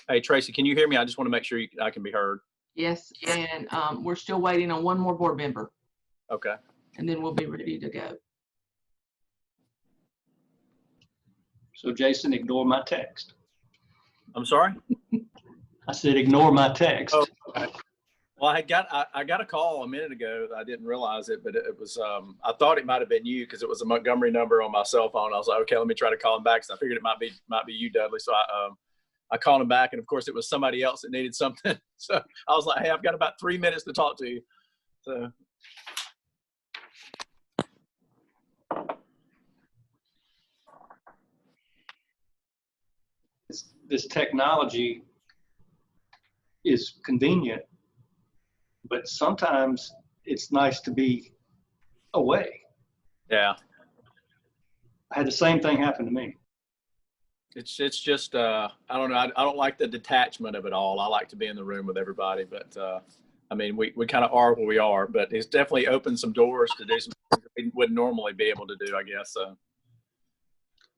Hey, Tracy, can you hear me? I just want to make sure I can be heard. Yes, and we're still waiting on one more board member, Okay. and then we'll be ready to go. So Jason, ignore my text. I'm sorry? I said, ignore my text. Oh, okay. Well, I got a call a minute ago. I didn't realize it, but it was, I thought it might have been you because it was a Montgomery number on my cell phone. I was like, okay, let me try to call him back. So I figured it might be you, Dudley. So I called him back, and of course it was somebody else that needed something. So I was like, hey, I've got about 3 minutes to talk to you. So. This technology is convenient, but sometimes it's nice to be away. Yeah. I had the same thing happen to me. It's just, I don't know. I don't like the detachment of it all. I like to be in the room with everybody, but I mean, we kind of are where we are, but it's definitely opened some doors to do some things that we wouldn't normally be able to do, I guess. So.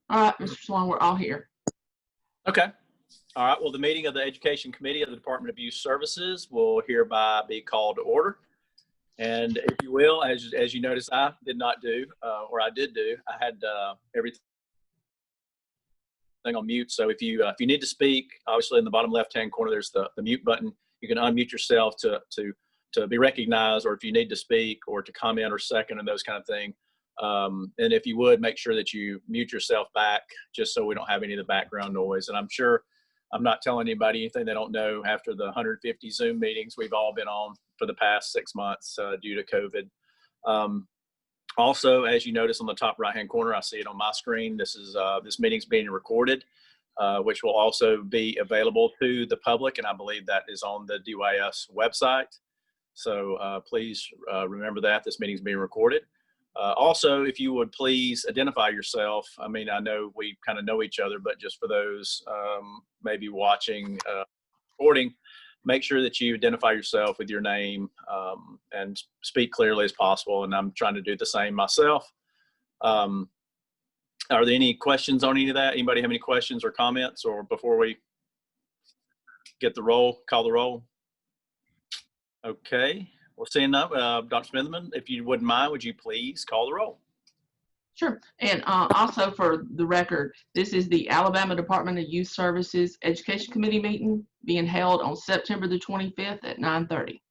All right, Mr. Swan, we're all here. Okay. All right. Well, the meeting of the Education Committee of the Department of Youth Services will hereby be called to order. And if you will, as you notice, I did not do, or I did do, I had everything on mute. So if you need to speak, obviously in the bottom left-hand corner, there's the mute button. You can unmute yourself to be recognized, or if you need to speak or to comment or second and those kind of things. And if you would, make sure that you mute yourself back just so we don't have any of the background noise. And I'm sure I'm not telling anybody anything they don't know after the 150 Zoom meetings we've all been on for the past 6 months due to COVID. Also, as you notice on the top right-hand corner, I see it on my screen. This meeting's being recorded, which will also be available to the public, and I believe that is on the DYS website. So please remember that this meeting's being recorded. Also, if you would please identify yourself. I mean, I know we kind of know each other, but just for those maybe watching recording, make sure that you identify yourself with your name and speak clearly as possible. And I'm trying to do the same myself. Are there any questions on any of that? Anybody have any questions or comments, or before we get the roll, call the roll? Okay. Well, seeing that, Dr. Smitherman, if you wouldn't mind, would you please call the roll? Sure. And also for the record, this is the Alabama Department of Youth Services Education Committee meeting being held on September the 25th at 9:30.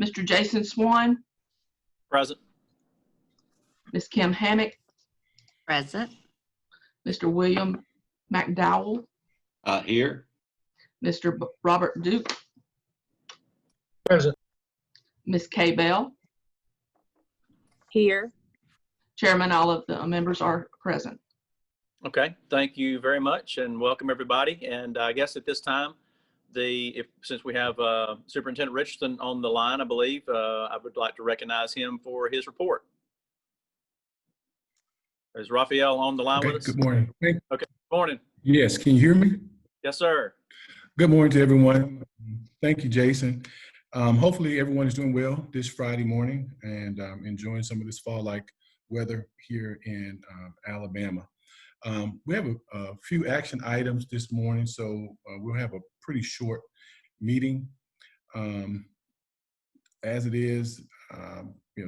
Mr. Jason Swan. Present. Ms. Kim Hammock. Present. Mr. William McDowell. Here. Mr. Robert Duke. Present. Ms. Kay Bell. Here. Chairman, all of the members are present. Okay, thank you very much, and welcome everybody. And I guess at this time, since we have Superintendent Richardson on the line, I believe I would like to recognize him for his report. Is Raphael on the line with us? Good morning. Okay, good morning. Yes, can you hear me? Yes, sir. Good morning to everyone. Thank you, Jason. Hopefully everyone is doing well this Friday morning and enjoying some of this fall-like weather here in Alabama. We have a few action items this morning, so we'll have a pretty short meeting. As it is,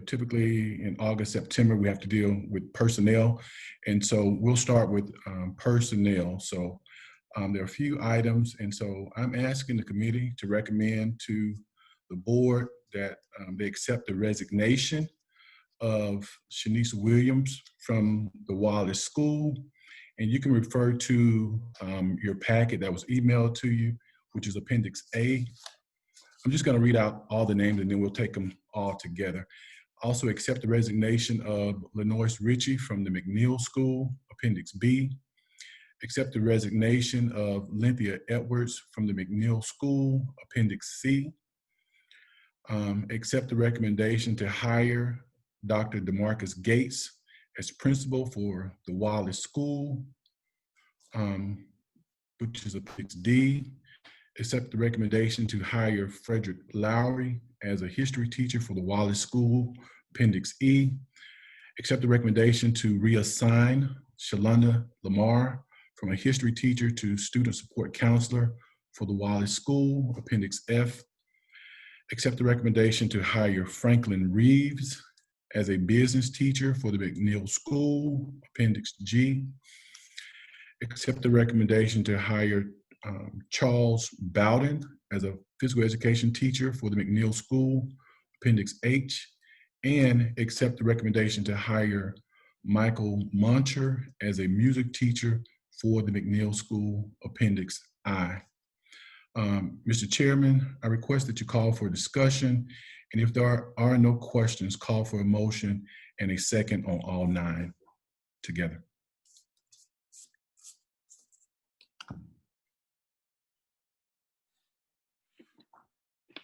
typically in August, September, we have to deal with personnel. And so we'll start with personnel. So there are a few items. And so I'm asking the committee to recommend to the board that they accept the resignation of Shanice Williams from the Wallace School. And you can refer to your packet that was emailed to you, which is Appendix A. I'm just going to read out all the names and then we'll take them all together. Also accept the resignation of Lenoyce Ritchie from the McNeil School, Appendix B. Accept the resignation of Lynthia Edwards from the McNeil School, Appendix C. Accept the recommendation to hire Dr. DeMarcus Gates as principal for the Wallace School, which is Appendix D. Accept the recommendation to hire Frederick Lowry as a history teacher for the Wallace School, Appendix E. Accept the recommendation to reassign Shalonda Lamar from a history teacher to student support counselor for the Wallace School, Appendix F. Accept the recommendation to hire Franklin Reeves as a business teacher for the McNeil School, Appendix G. Accept the recommendation to hire Charles Bowden as a physical education teacher for the McNeil School, Appendix H. And accept the recommendation to hire Michael Moncher as a music teacher for the McNeil School, Appendix I. Mr. Chairman, I request that you call for discussion, and if there are no questions, call for a motion and a second on all 9 together.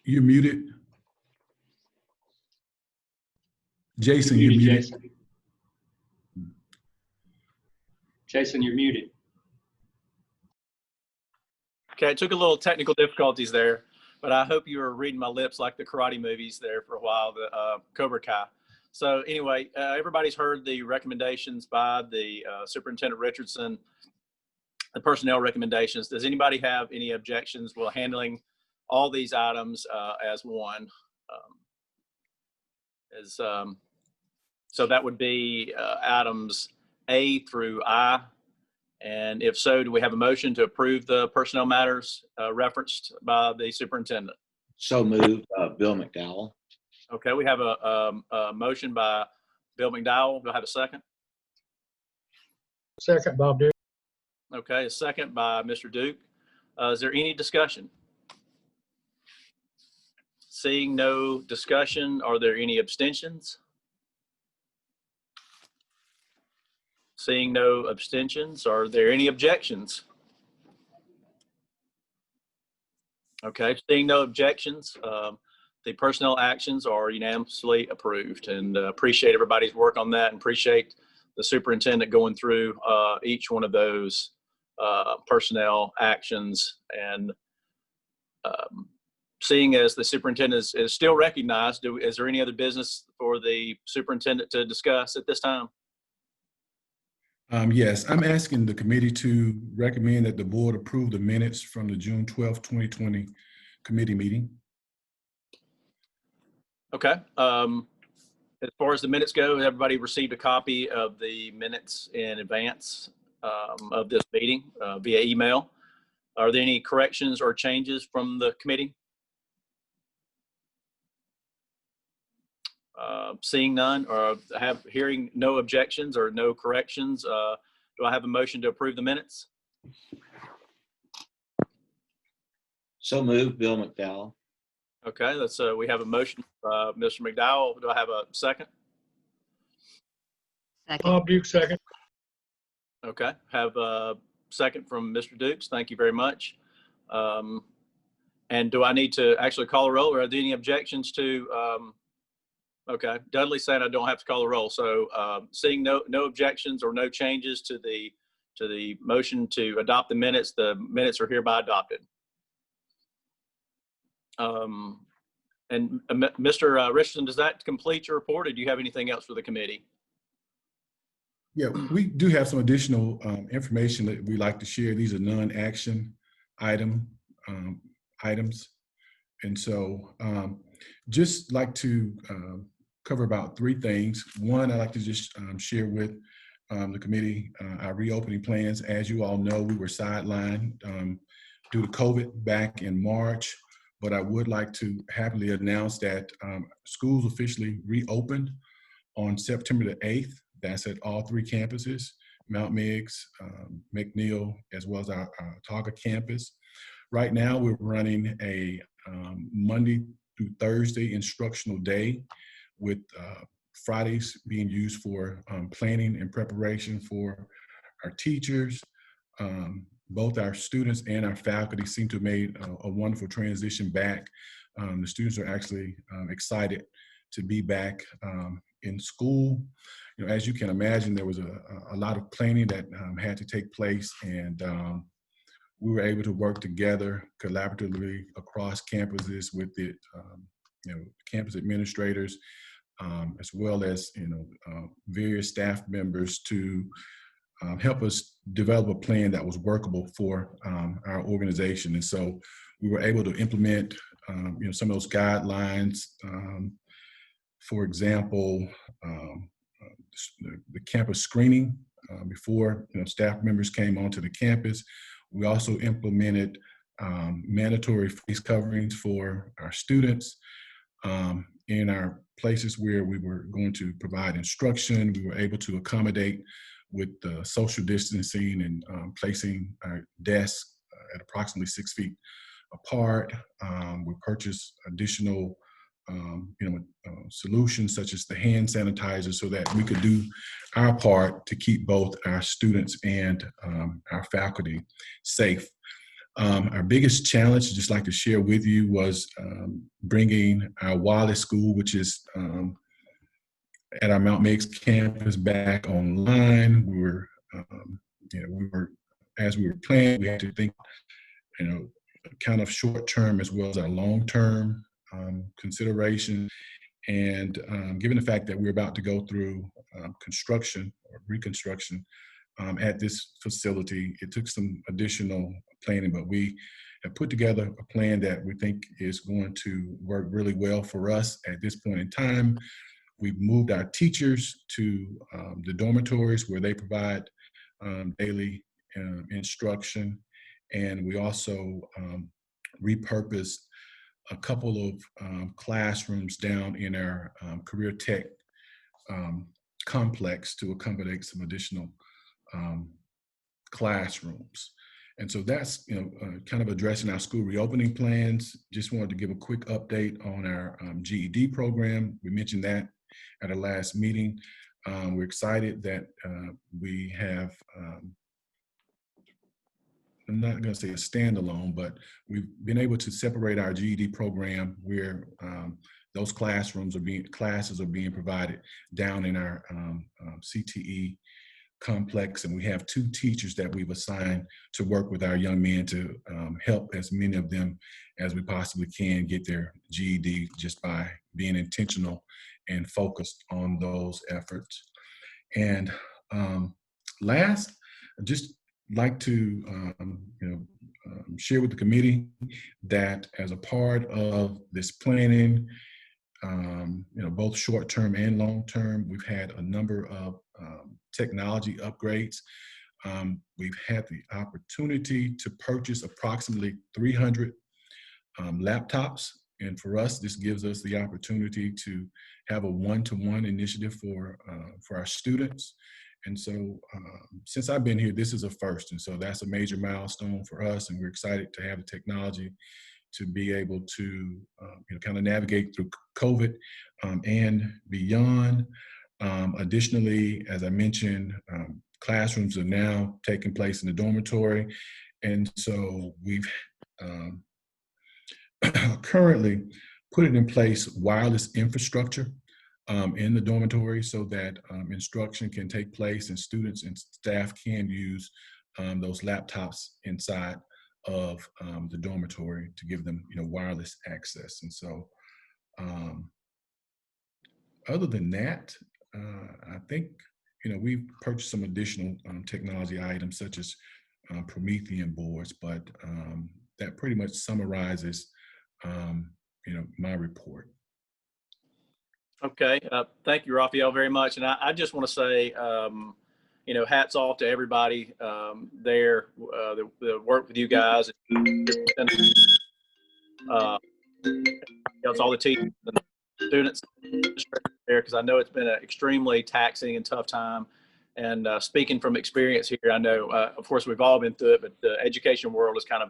You're muted. Jason, you're muted. Jason. Jason, you're muted. Okay, it took a little technical difficulties there, but I hope you were reading my lips like the karate movies there for a while, the Cobra Kai. So anyway, everybody's heard the recommendations by the Superintendent Richardson, the personnel recommendations. Does anybody have any objections while handling all these items as one? So that would be items A through I. And if so, do we have a motion to approve the personnel matters referenced by the superintendent? So moved, Bill McDowell. Okay, we have a motion by Bill McDowell. Do I have a second? Second, Bob Duke. Okay, a second by Mr. Duke. Is there any discussion? Seeing no discussion, are there any abstentions? Seeing no abstentions, are there any objections? Okay, seeing no objections, the personnel actions are unanimously approved, and appreciate everybody's work on that, and appreciate the superintendent going through each one of those personnel actions. And seeing as the superintendent is still recognized, is there any other business for the superintendent to discuss at this time? Yes, I'm asking the committee to recommend that the board approve the minutes from the June 12th, 2020 committee meeting. Okay. As far as the minutes go, everybody received a copy of the minutes in advance of this meeting via email. Are there any corrections or changes from the committee? Seeing none, or hearing no objections or no corrections, do I have a motion to approve the minutes? So moved, Bill McDowell. Okay, we have a motion, Mr. McDowell. Do I have a second? Second. Bob Duke, second. Okay, have a second from Mr. Dukes. Thank you very much. And do I need to actually call a roll, or are there any objections to? Okay, Dudley said I don't have to call a roll. So seeing no objections or no changes to the motion to adopt the minutes are hereby adopted. And Mr. Richardson, does that complete your report, or do you have anything else for the committee? Yeah, we do have some additional information that we like to share. These are non-action items. And so just like to cover about 3 things. One, I'd like to just share with the committee our reopening plans. As you all know, we were sidelined due to COVID back in March, but I would like to happily announce that schools officially reopened on September the 8th. That's at all 3 campuses, Mount Meigs, McNeil, as well as our Targa campus. Right now, we're running a Monday through Thursday instructional day, with Fridays being used for planning and preparation for our teachers. Both our students and our faculty seem to have made a wonderful transition back. The students are actually excited to be back in school. You know, as you can imagine, there was a lot of planning that had to take place, and we were able to work together collaboratively across campuses with the campus administrators, as well as various staff members to help us develop a plan that was workable for our organization. And so we were able to implement some of those guidelines. For example, the campus screening before staff members came onto the campus. We also implemented mandatory face coverings for our students. In our places where we were going to provide instruction, we were able to accommodate with social distancing and placing our desks at approximately 6 feet apart. We purchased additional solutions such as the hand sanitizer so that we could do our part to keep both our students and our faculty safe. Our biggest challenge, I'd just like to share with you, was bringing our ADYS school, which is at our Mount Meigs campus, back online. We were, as we were planning, we had to think, kind of short-term as well as our long-term consideration. And given the fact that we're about to go through construction or reconstruction at this facility, it took some additional planning, but we have put together a plan that we think is going to work really well for us at this point in time. We've moved our teachers to the dormitories where they provide daily instruction. And we also repurposed a couple of classrooms down in our career tech complex to accommodate some additional classrooms. And so that's kind of addressing our school reopening plans. Just wanted to give a quick update on our GED program. We mentioned that at our last meeting. We're excited that we have, I'm not going to say a standalone, but we've been able to separate our GED program where those classes are being provided down in our CTE complex, and we have 2 teachers that we've assigned to work with our young men to help as many of them as we possibly can get their GED just by being intentional and focused on those efforts. And last, I'd just like to share with the committee that as a part of this planning, both short-term and long-term, we've had a number of technology upgrades. We've had the opportunity to purchase approximately 300 laptops. And for us, this gives us the opportunity to have a one-to-one initiative for our students. And so since I've been here, this is a first. And so that's a major milestone for us. And we're excited to have the technology to be able to kind of navigate through COVID and beyond. Additionally, as I mentioned, classrooms are now taking place in the dormitory. And so we've currently put in place wireless infrastructure in the dormitory so that instruction can take place and students and staff can use those laptops inside of the dormitory to give them wireless access. And so other than that, I think we've purchased some additional technology items such as Promethean boards, but that pretty much summarizes my report. Okay, thank you, Raphael, very much. And I just want to say, hats off to everybody there that worked with you guys. It's all the teachers and the students there, because I know it's been an extremely taxing and tough time. And speaking from experience here, I know, of course, we've all been through it, but the education world has kind of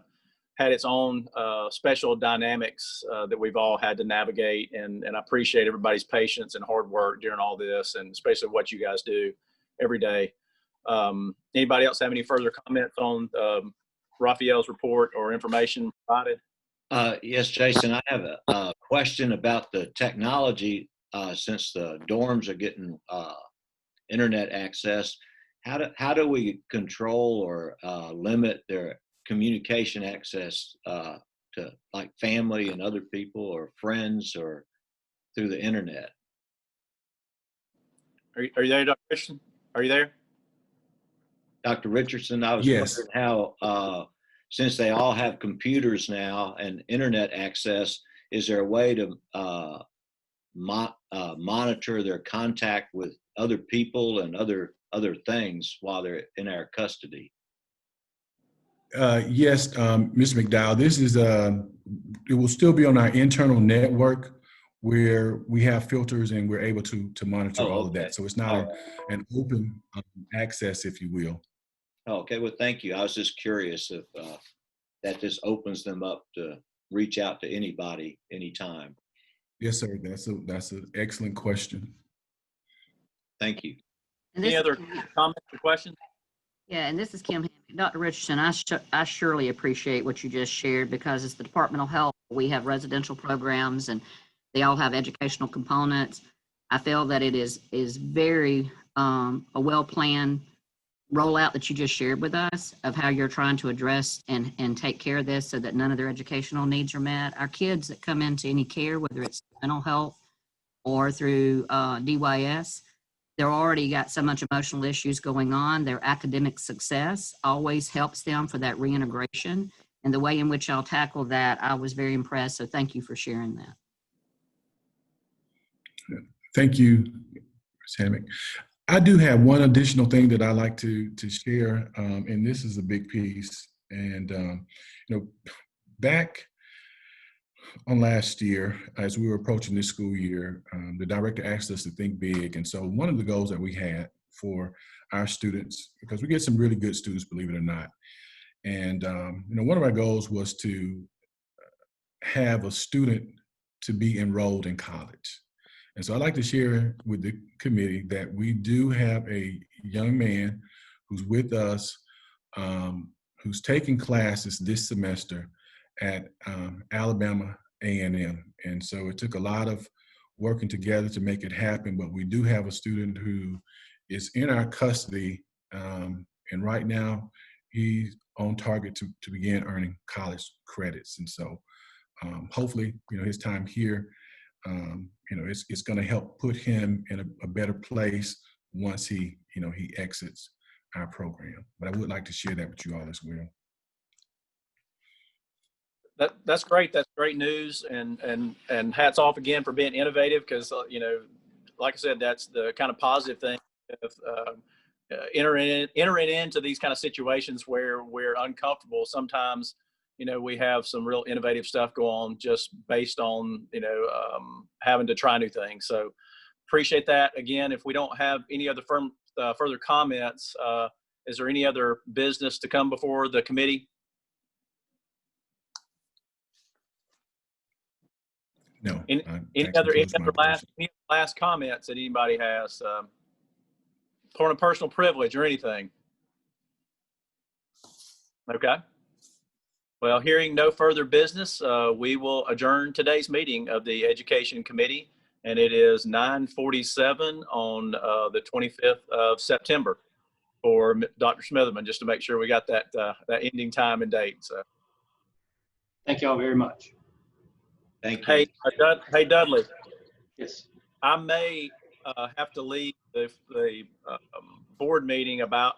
had its own special dynamics that we've all had to navigate. And I appreciate everybody's patience and hard work during all this, and especially what you guys do every day. Anybody else have any further comments on Raphael's report or information provided? Yes, Jason, I have a question about the technology. Since the dorms are getting internet access, how do we control or limit their communication access to like family and other people or friends or through the internet? Are you there, Dr. Christian? Are you there? Dr. Richardson, I was Yes. wondering how, since they all have computers now and internet access, is there a way to monitor their contact with other people and other things while they're in our custody? Yes, Mr. McDowell, this is, it will still be on our internal network where we have filters and we're able to monitor all of Okay. that. So it's not an open access, if you will. Okay, well, thank you. I was just curious if that just opens them up to reach out to anybody, anytime. Yes, sir. That's an excellent question. Thank you. And Any this other is, comments or questions? yeah, and this is Kim Hammock. Dr. Richardson, I surely appreciate what you just shared, because it's the Department of Health. We have residential programs and they all have educational components. I feel that it is very a well-planned rollout that you just shared with us of how you're trying to address and take care of this so that none of their educational needs are met. Our kids that come into any care, whether it's mental health or through DYS, they're already got so much emotional issues going on. Their academic success always helps them for that reintegration. And the way in which y'all tackle that, I was very impressed. So thank you for sharing that. Thank you, Ms. Hammock. I do have one additional thing that I like to share, and this is a big piece. And back on last year, as we were approaching this school year, the director asked us to think big. And so one of the goals that we had for our students, because we get some really good students, believe it or not, and one of our goals was to have a student to be enrolled in college. And so I'd like to share with the committee that we do have a young man who's with us, who's taking classes this semester at Alabama A&M. And so it took a lot of working together to make it happen, but we do have a student who is in our custody, and right now he's on target to begin earning college credits. And so hopefully, his time here, it's going to help put him in a better place once he exits our program. But I would like to share that with you all as well. That's great. That's great news, and hats off again for being innovative, because like I said, that's the kind of positive thing of entering into these kind of situations where we're uncomfortable. Sometimes we have some real innovative stuff go on just based on having to try new things. So appreciate that. Again, if we don't have any other further comments, is there any other business to come before the committee? No. Any other last comments that anybody has? Point of personal privilege or anything? Okay. Well, hearing no further business, we will adjourn today's meeting of the Education Committee, and it is 9:47 on the 25th of September for Dr. Smitherman, just to make sure we got that ending time and date. So, Thank y'all very much. Thank you. Hey, Dudley, Yes. I may have to leave the board meeting about